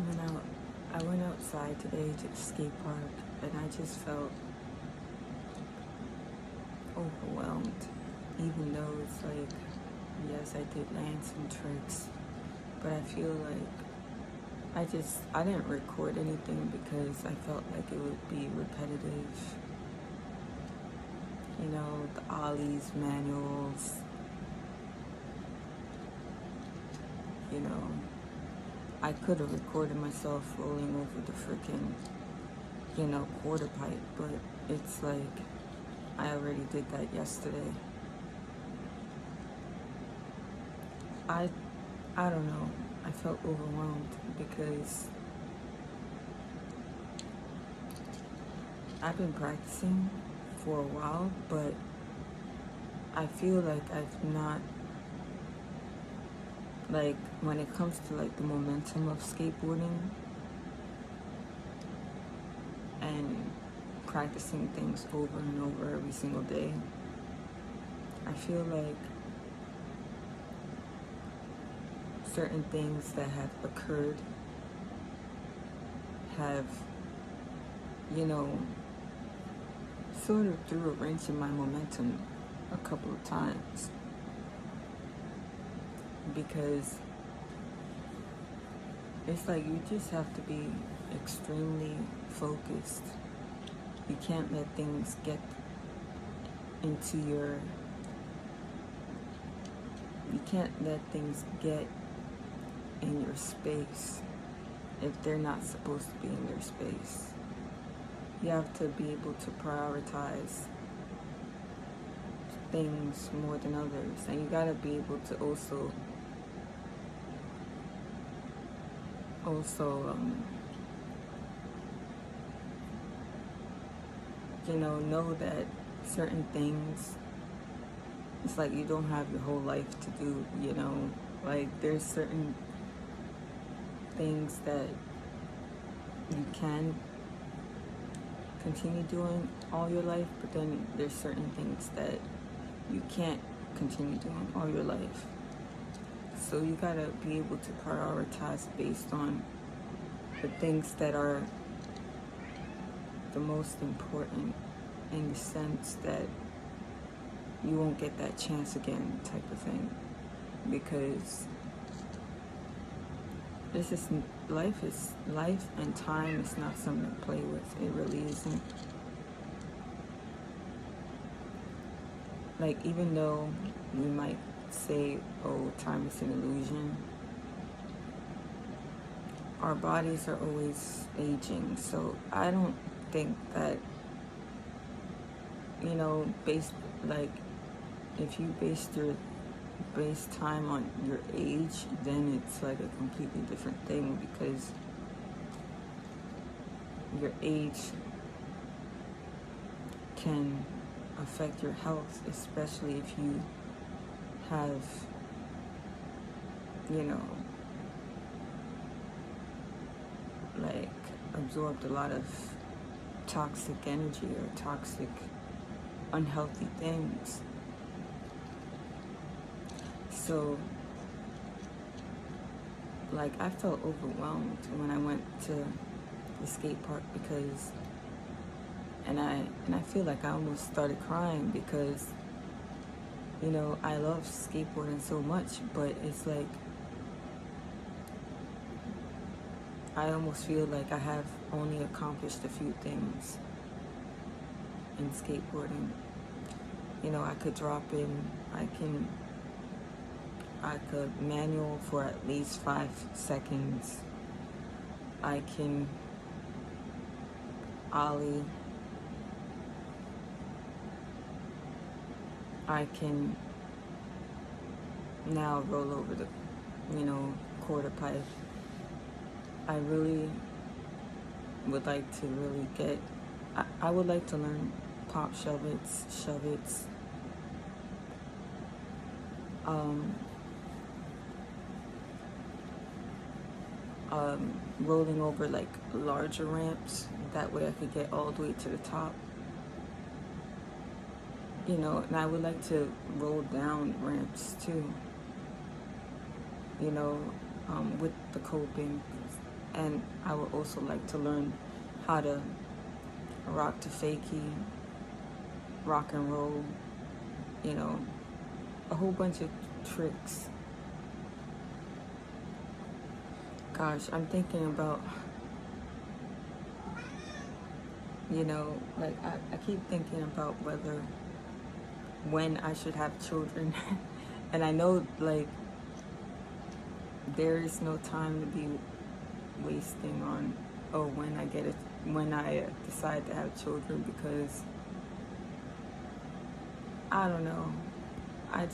I went outside today to the skate park and I just felt overwhelmed. Even though it's like, yes, I did land some tricks, but I feel like I didn't record anything because I felt like it would be repetitive. You know, the ollies, manuals, you know. I could have recorded myself rolling over the freaking, quarter pipe, but it's like I already did that yesterday. I I don't know. I felt overwhelmed because I've been practicing for a while, but I feel like I've not, like, when it comes to like the momentum of skateboarding and practicing things over and over every single day, I feel like certain things that have occurred have, you know, sort of threw a wrench in my momentum a couple of times, because it's like you just have to be extremely focused. You can't let things get into your, you can't let things get in your space if they're not supposed to be in your space. You have to be able to prioritize things more than others, and you gotta be able to also know that certain things, it's like you don't have your whole life to do, like there's certain things that you can continue doing all your life, but then there's certain things that you can't continue doing all your life. So you gotta be able to prioritize based on the things that are the most important, in the sense that you won't get that chance again, type of thing. Because this is life, and time is not something to play with. It really isn't. Like, even though we might say, oh, time is an illusion, our bodies are always aging. So I don't think that, based, like, if you base time on your age, then it's like a completely different thing, because your age can affect your health, especially if you have, like, absorbed a lot of toxic energy or toxic, unhealthy things. So, like, I felt overwhelmed when I went to the skate park, because, and I feel like I almost started crying, because, I love skateboarding so much, but it's like, I almost feel like I have only accomplished a few things in skateboarding. I could drop in, I could manual for at least 5 seconds. I can ollie. I can now roll over the, quarter pipe. I really would like to really get, I would like to learn pop shove-its, rolling over like larger ramps. That way I could get all the way to the top. And I would like to roll down ramps too, with the coping, And I would also like to learn how to rock to fakie, rock and roll, you know, a whole bunch of tricks. Gosh, I'm thinking about, like I keep thinking about when I should have children. And I know, like, there is no time to be wasting on, oh, when I decide to have children, because I don't know. I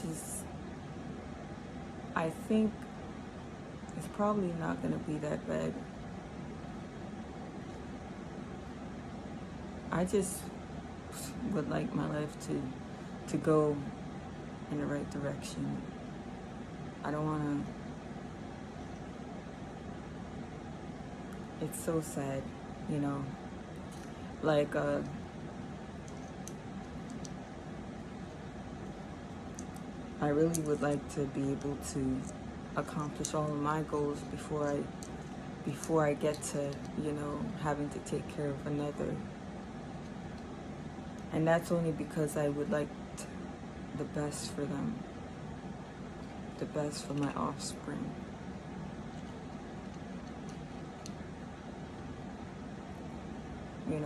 think it's probably not going to be that bad. I just would like my life to go in the right direction. I don't want to. It's so sad, like I really would like to be able to accomplish all of my goals before I get to, having to take care of another. And that's only because I would like the best for them, the best for my offspring.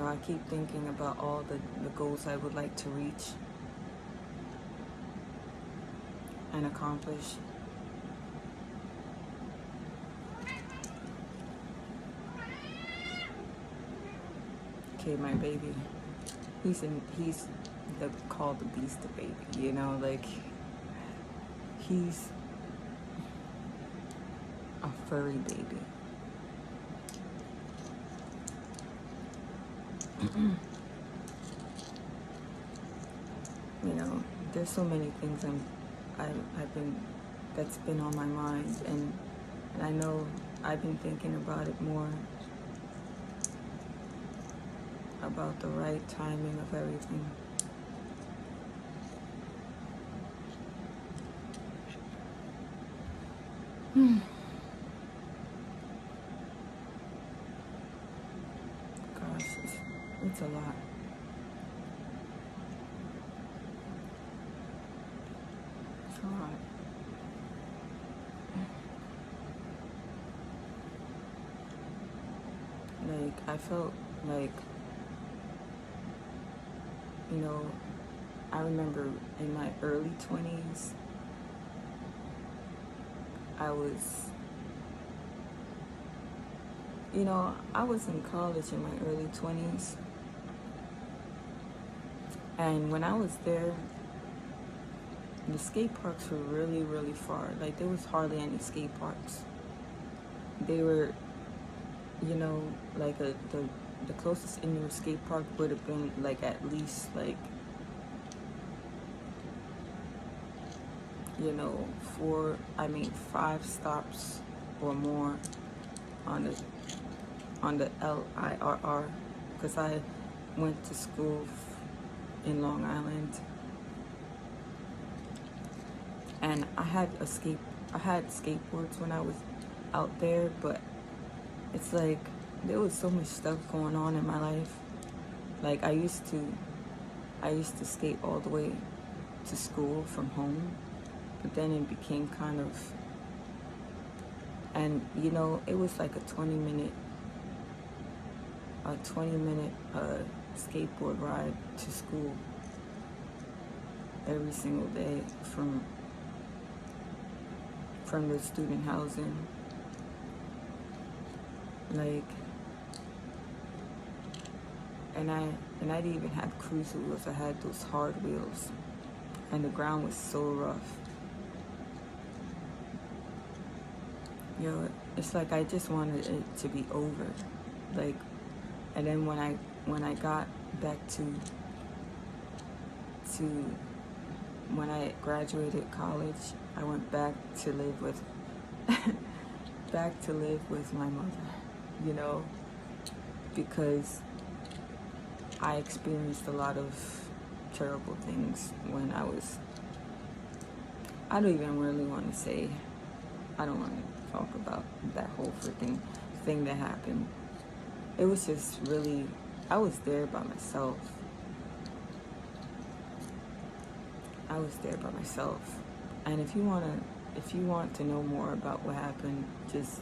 I keep thinking about all the goals I would like to reach and accomplish. Okay, my baby, he's called the beast of baby, like he's a furry baby. There's so many things that's been on my mind, and I know I've been thinking about it more, about the right timing of everything. Gosh, it's a lot. It's a lot. Like, I felt like, I remember in my early 20s, I was in college in my early 20s. And when I was there, the skate parks were really, really far. Like, there was hardly any skate parks. They were, like the closest indoor skate park would have been like at least like, 5 stops or more on the LIRR, because I went to school in Long Island, and I had skateboards when I was out there, but it's like there was so much stuff going on in my life. Like, I used to skate all the way to school from home, but then it became kind of, and it was like a 20-minute skateboard ride to school every single day from the student housing. Like, and I didn't even have cruise wheels. I had those hard wheels, and the ground was so rough. It's like I just wanted it to be over. Like, and then when I got back when I graduated college, I went back to live with my mother, because I experienced a lot of terrible things when I don't even really want to say, I don't want to talk about that whole freaking thing that happened. It was just really, I was there by myself. I was there by myself. And if you want to know more about what happened, just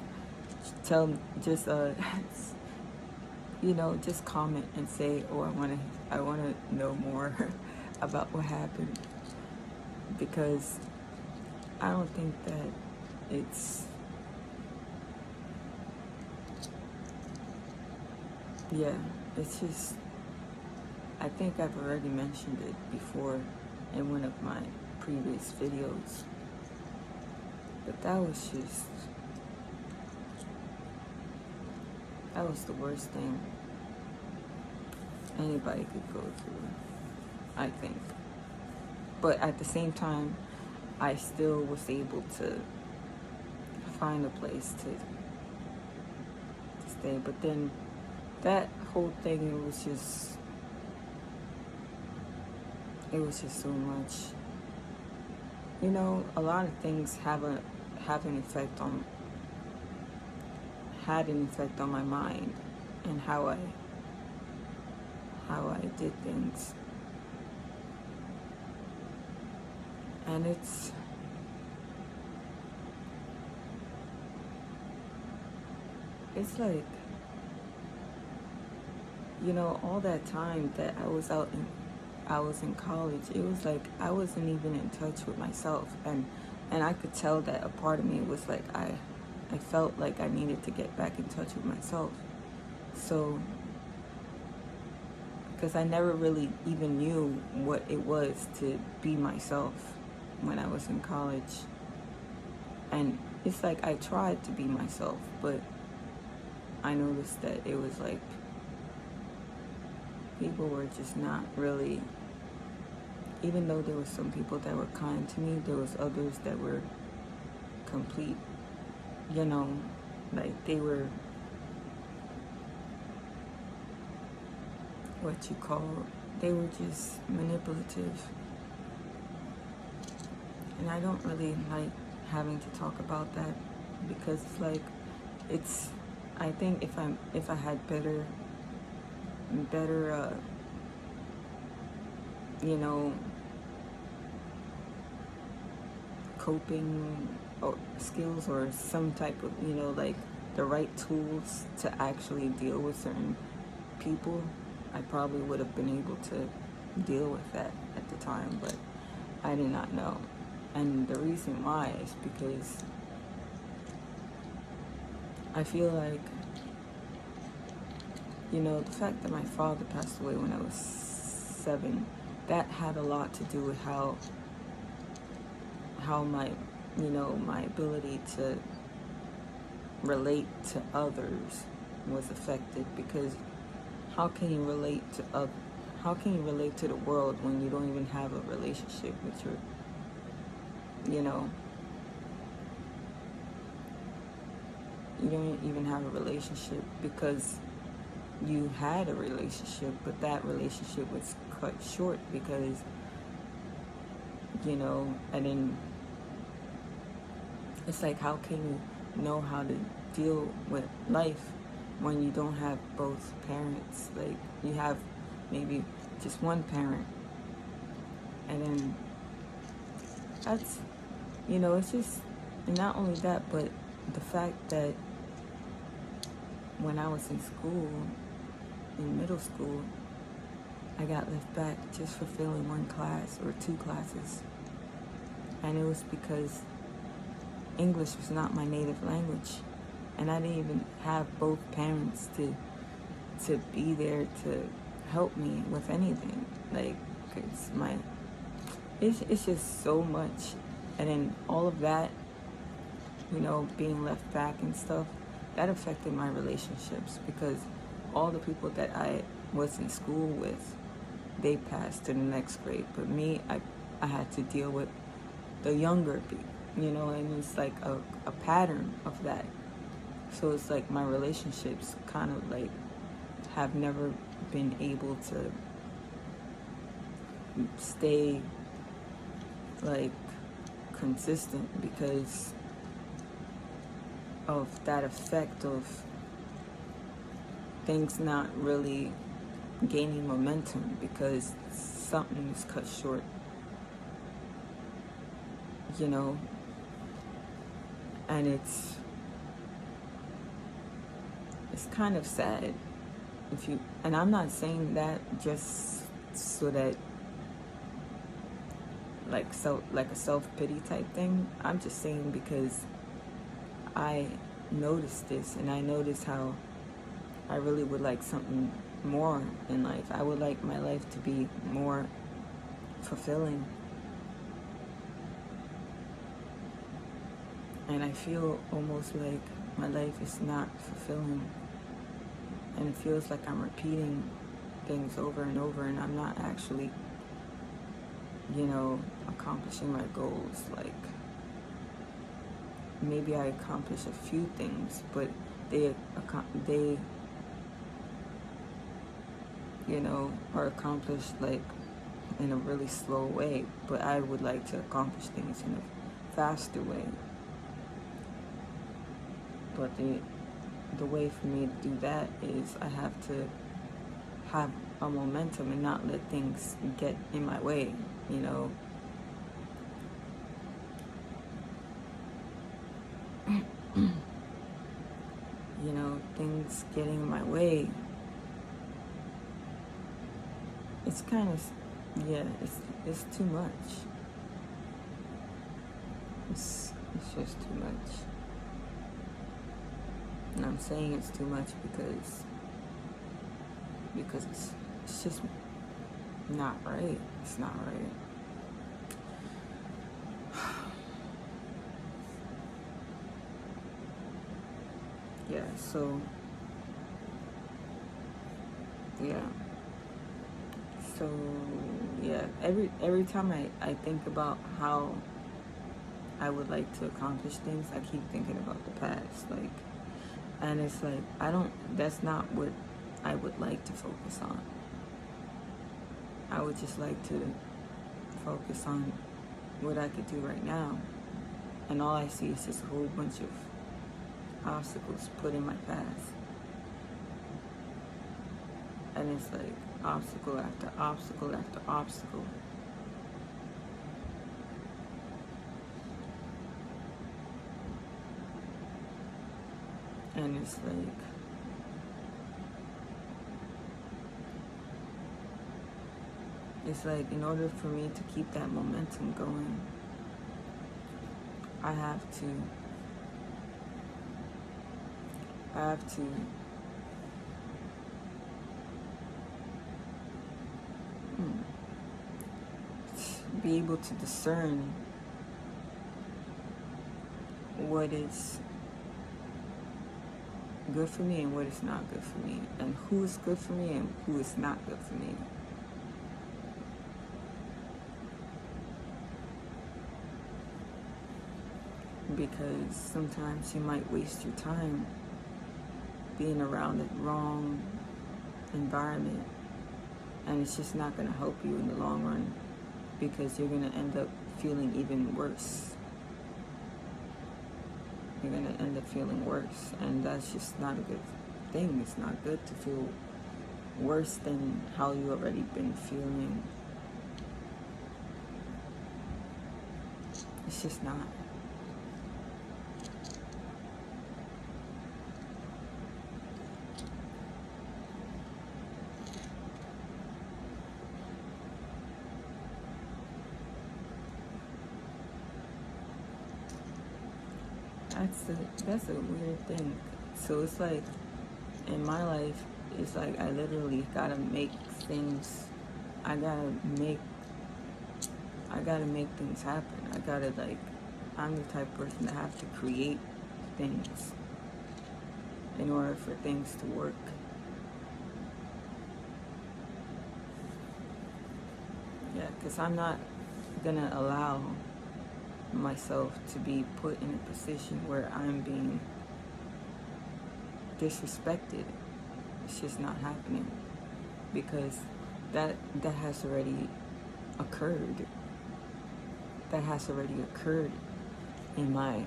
just comment and say, "Oh, I want to know more about what happened," because I don't think that it's, yeah, it's just, I think I've already mentioned it before in one of my previous videos, but that was the worst thing anybody could go through, I think. But at the same time, I still was able to find a place to stay. But then that whole thing, it was just so much. You know, a lot of things had an effect on my mind and how I did things. And it's like, you know, all that time that I was in college, it was like I wasn't even in touch with myself, and I could tell that a part of me was like, I felt like I needed to get back in touch with myself. So, because I never really even knew what it was to be myself when I was in college. And it's like I tried to be myself, but I noticed that it was like people were just not really, even though there were some people that were kind to me, there was others that were complete, you know, like they were they were just manipulative. And I don't really like having to talk about that, because it's like, I think if I had better you know, coping or skills, or some type of, you know, like the right tools to actually deal with certain people, I probably would have been able to deal with that at the time, but I did not know. And the reason why is because I feel like, you know, the fact that my father passed away when I was 7, that had a lot to do with how my, you know, my ability to relate to others was affected. Because how can you relate to the world when you don't even have a relationship with your, you know, you don't even have a relationship, because you had a relationship, but that relationship was cut short because, you know, and then it's like, how can you know how to deal with life when you don't have both parents? Like, you have maybe just one parent, and then that's, you know, it's just, not only that, but the fact that when I was in school, in middle school, I got left back just for failing one class or 2 classes. And it was because English was not my native language. And I didn't even have both parents to be there to help me with anything. Like, it's just so much. And then all of that, you know, being left back and stuff, that affected my relationships, because all the people that I was in school with, they passed to the next grade. But me, I had to deal with the younger people, you know, and it's like a pattern of that. So it's like my relationships kind of like have never been able to stay like consistent, because of that effect of things not really gaining momentum because something is cut short, you know. And it's kind of sad if you, and I'm not saying that just so that like a self-pity type thing. I'm just saying because I noticed this, and I noticed how I really would like something more in life. I would like my life to be more fulfilling. And I feel almost like my life is not fulfilling. And it feels like I'm repeating things over and over, and I'm not actually, accomplishing my goals. Like, maybe I accomplish a few things, but they are accomplished like in a really slow way. But I would like to accomplish things in a faster way. But the way for me to do that is I have to have a momentum and not let things get in my way, things getting in my way. It's kind of, it's too much. It's just too much. And I'm saying it's too much because it's just not right. It's not right. Every time I think about how I would like to accomplish things, I keep thinking about the past, and it's like, that's not what I would like to focus on. I would just like to focus on what I could do right now. And all I see is just a whole bunch of obstacles put in my path. And it's like obstacle after obstacle after obstacle. And it's like in order for me to keep that momentum going, I have to be able to discern what is good for me and what is not good for me, and who is good for me and who is not good for me. Because sometimes you might waste your time being around the wrong environment, and it's just not going to help you in the long run, because you're going to end up feeling even worse. You're going to end up feeling worse, and that's just not a good thing. It's not good to feel worse than how you already been feeling. It's just not. That's a weird thing. So it's like, in my life, it's like I literally gotta make things. I gotta make things happen. I'm the type of person that have to create things in order for things to work. Because I'm not gonna allow myself to be put in a position where I'm being disrespected. It's just not happening, because that has already occurred. That has already occurred in my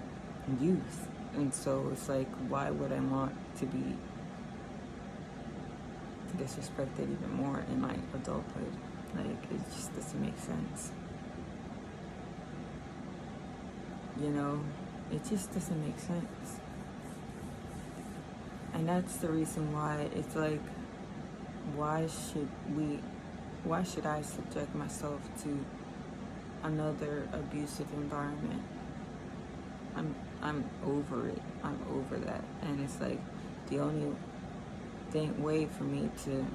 youth, and so it's like, why would I want to be disrespected even more in my adulthood. Like, it just doesn't make sense. You know, it just doesn't make sense. And that's the reason why it's like, why should I subject myself to another abusive environment? I'm over it. I'm over that. And it's like the only way for me to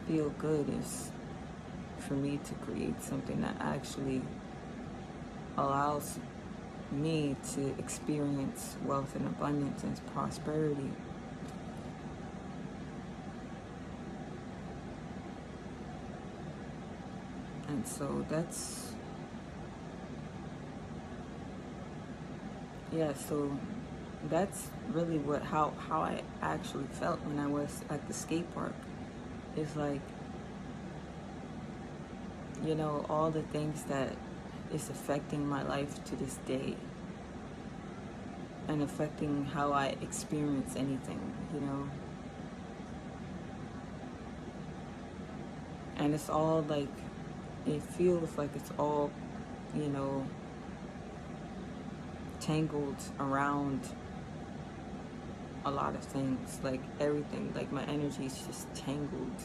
feel good is for me to create something that actually allows me to experience wealth and abundance and prosperity. And so that's, yeah, so that's really how I actually felt when I was at the skate park. It's like, you know, all the things that is affecting my life to this day and affecting how I experience anything, you know. And it's all like, it feels like it's all, you know, tangled around a lot of things, like everything, like my energy is just tangled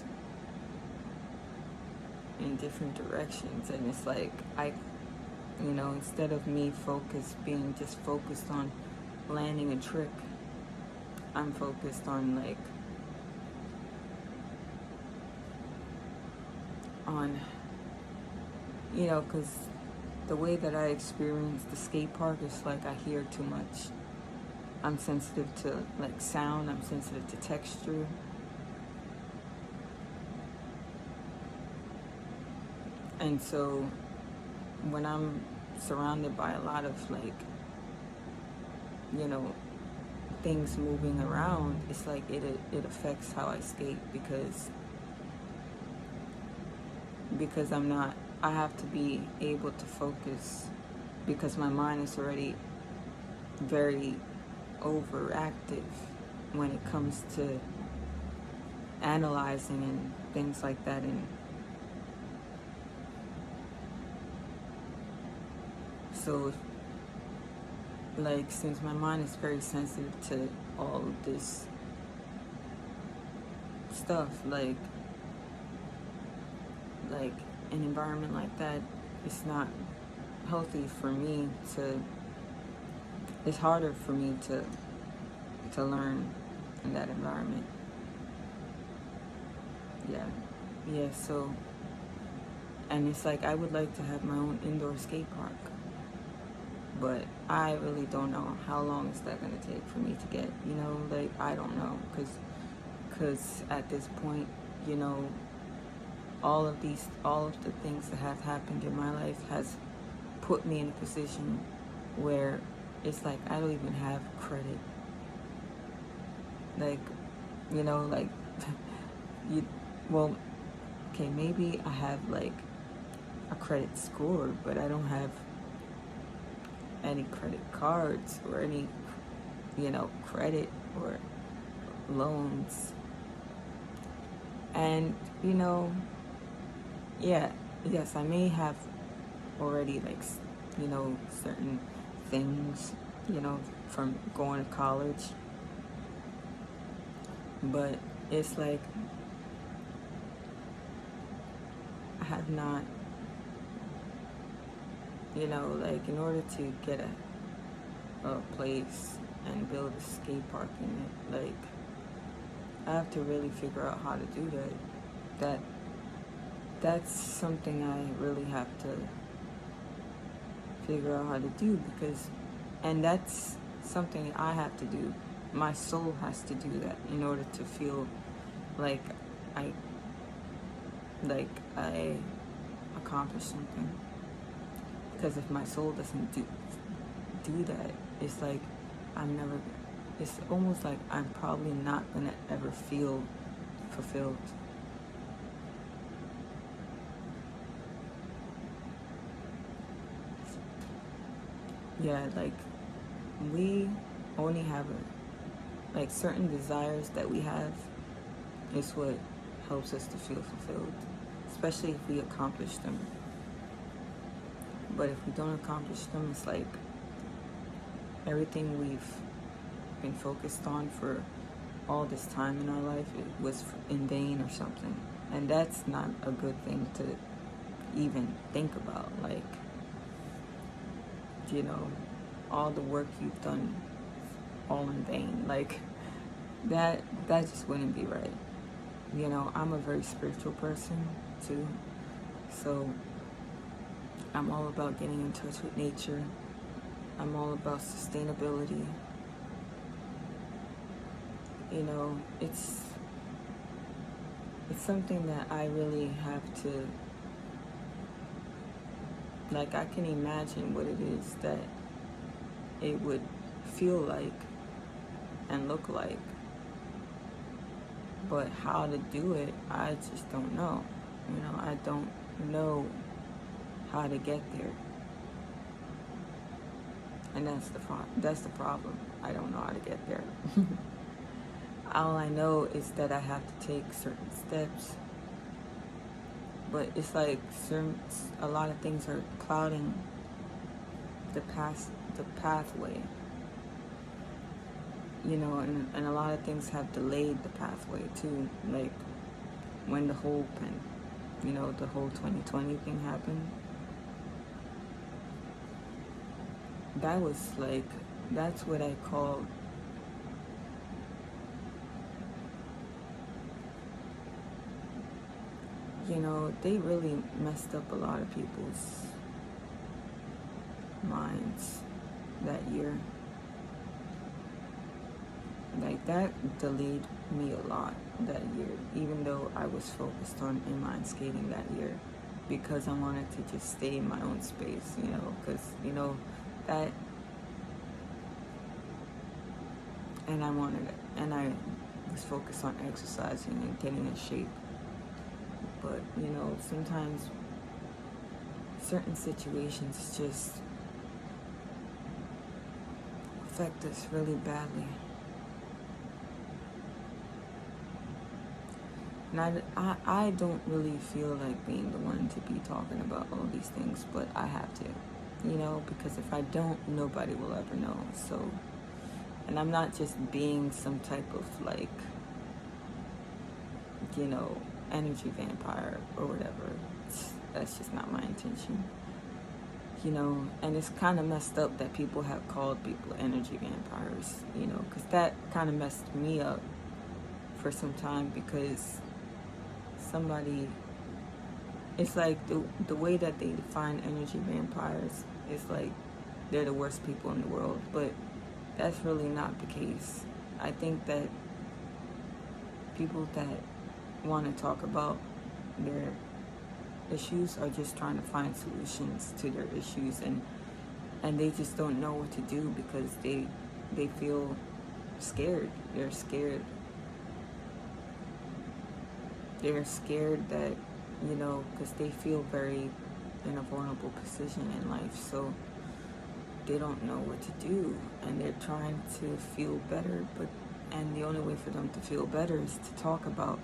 in different directions. And it's like, you know, instead of me being just focused on landing a trick, I'm focused on like, you know, because the way that I experience the skate park is like, I hear too much. I'm sensitive to like sound, I'm sensitive to texture. And so when I'm surrounded by a lot of like, you know, things moving around, it's like it affects how I skate, because I have to be able to focus, because my mind is already very overactive when it comes to analyzing and things like that. And so, like, since my mind is very sensitive to all of this stuff, like an environment like that, it's not healthy for me it's harder for me to learn in that environment. Yeah, so, and it's like, I would like to have my own indoor skate park, but I really don't know how long is that going to take for me to get, you know, like, I don't know, because at this point, you know, all of the things that have happened in my life has put me in a position where it's like, I don't even have credit. Like, you know, like, well, okay, maybe I have like a credit score, but I don't have any credit cards or any, you know, credit or loans. And, you know, yes, I may have already, like, you know, certain things, you know, from going to college, but it's like, I have not, you know, like, in order to get a place and build a skate park in it, like, I have to really figure out how to do that. That's something I really have to figure out how to do, and that's something I have to do. My soul has to do that in order to feel like I accomplished something. Because if my soul doesn't do that, it's like it's almost like I'm probably not gonna ever feel fulfilled. Yeah, like, we only have like certain desires that we have It's what helps us to feel fulfilled, especially if we accomplish them. But if we don't accomplish them, it's like everything we've been focused on for all this time in our life, it was in vain or something. And that's not a good thing to even think about. Like, you know, all the work you've done all in vain. Like, that just wouldn't be right. You know, I'm a very spiritual person too, so I'm all about getting in touch with nature. I'm all about sustainability. You know, it's something that I really have to, like, I can imagine what it is that it would feel like and look like. But how to do it, I just don't know. You know, I don't know how to get there. And that's the problem. I don't know how to get there. All I know is that I have to take certain steps. But it's like a lot of things are clouding the pathway. You know, and a lot of things have delayed the pathway too. Like when the whole 2020 thing happened. That's what I call, you know, they really messed up a lot of people's minds that year. Like, that delayed me a lot that year, even though I was focused on inline skating that year, because I wanted to just stay in my own space, you know, because, you know, that, and I wanted it, and I was focused on exercising and getting in shape. But, you know, sometimes certain situations just affect us really badly. And I don't really feel like being the one to be talking about all these things, but I have to, you know, because if I don't, nobody will ever know. So, and I'm not just being some type of, like, you know, energy vampire or whatever. That's just not my intention, you know. And it's kind of messed up that people have called people energy vampires, you know, because that kind of messed me up for some time, because it's like the way that they define energy vampires is like they're the worst people in the world, but that's really not the case. I think that people that want to talk about their issues are just trying to find solutions to their issues, and they just don't know what to do because they feel scared. They're scared. They're scared that, you know, because they feel very in a vulnerable position in life, so they don't know what to do, and they're trying to feel better, and the only way for them to feel better is to talk about,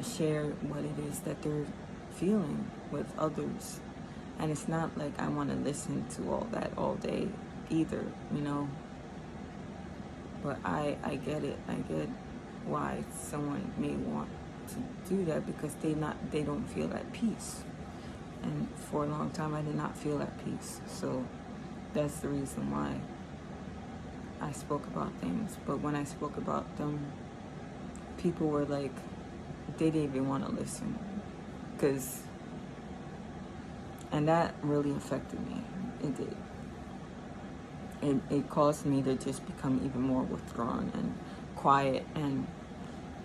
share what it is that they're feeling with others. And it's not like I want to listen to all that all day either, you know, but I get it. I get why someone may want to do that, because they don't feel at peace. And for a long time I did not feel at peace, so that's the reason why I spoke about things. But when I spoke about them, people were like, they didn't even want to listen, and that really affected me. It did. It caused me to just become even more withdrawn and quiet, and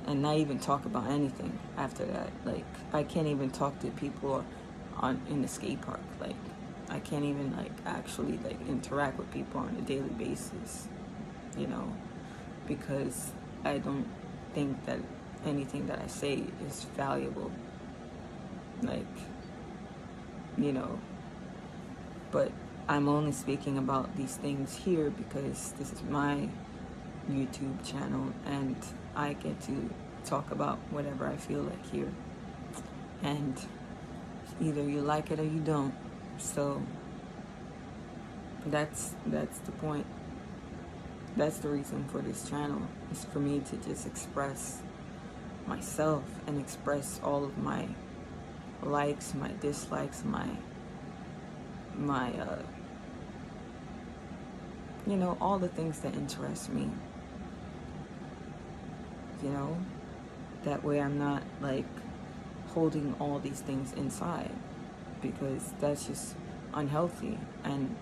not even talk about anything after that. Like, I can't even talk to people in the skate park. Like, I can't even actually interact with people on a daily basis, you know, because I don't think that anything that I say is valuable, like, you know. But I'm only speaking about these things here because this is my YouTube channel, and I get to talk about whatever I feel like here. And either you like it or you don't. So that's the point. That's the reason for this channel, is for me to just express myself and express all of my likes, my dislikes, my you know, all the things that interest me. You know, that way I'm not like holding all these things inside, because that's just unhealthy and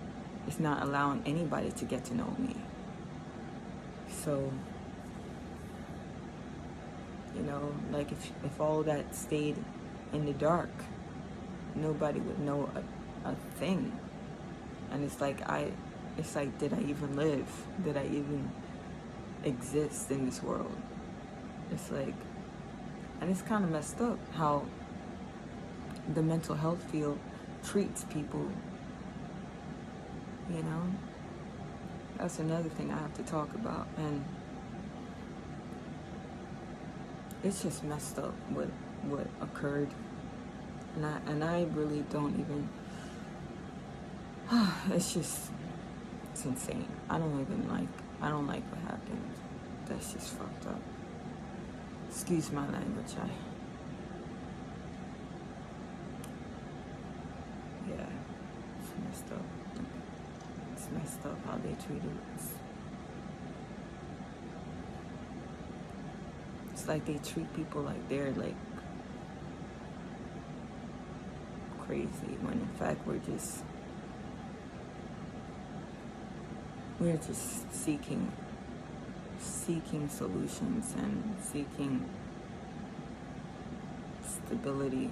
it's not allowing anybody to get to know me. So, you know, like if all that stayed in the dark, nobody would know a thing. And it's like, did I even live? Did I even exist in this world? It's like, and it's kind of messed up how the mental health field treats people, you know? That's another thing I have to talk about. And it's just messed up what occurred. And I really don't even, it's insane. I don't like what happened. That's just fucked up. Excuse my language. Yeah, it's messed up. It's messed up how they treated us. It's like they treat people like they're like crazy, when in fact we're just seeking solutions and seeking stability,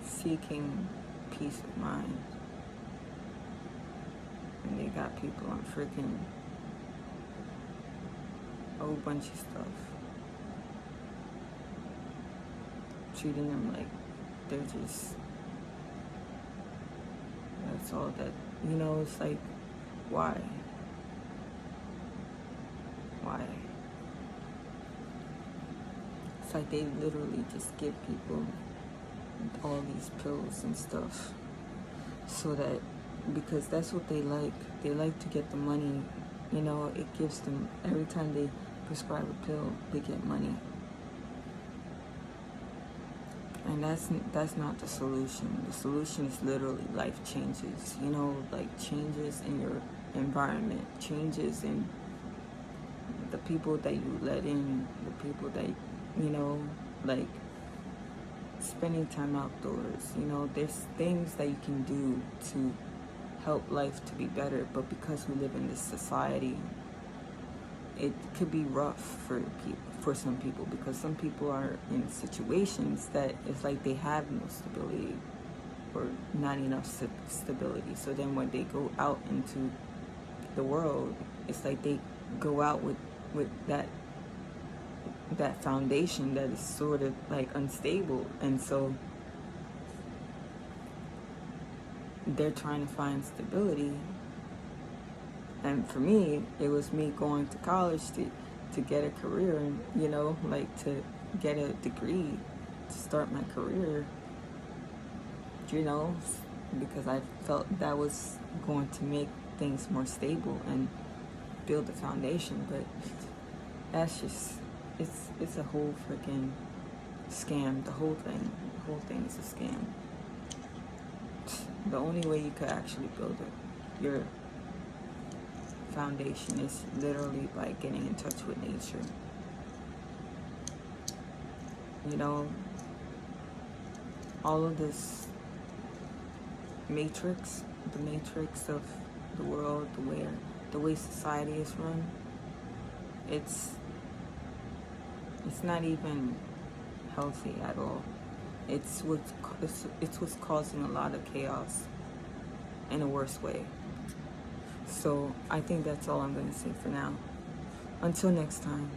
seeking peace of mind. And they got people on freaking a whole bunch of stuff, treating them like they're just, that's all that, you know. It's like, why? It's like they literally just give people all these pills and stuff, so that, because that's what they like to get the money, you know. It gives them, every time they prescribe a pill, they get money. And that's not the solution. The solution is literally life changes, you know, like changes in your environment, changes in the people that you let in, the people that, you know, like spending time outdoors. You know, there's things that you can do to help life to be better, but because we live in this society, it could be rough for some people, because some people are in situations that it's like they have no stability or not enough stability. So then when they go out into the world, it's like they go out with that foundation that is sort of like unstable, and so they're trying to find stability. And for me, it was me going to college to get a career, and, you know, like to get a degree, to start my career, you know, because I felt that was going to make things more stable and build a foundation. But that's just, it's a whole freaking scam. The whole thing is a scam. The only way you could actually build your foundation is literally by getting in touch with nature. You know, all of this matrix, the matrix of the world, the way society is run, it's not even healthy at all. It's what's causing a lot of chaos in a worse way. So I think that's all I'm going to say for now. Until next time.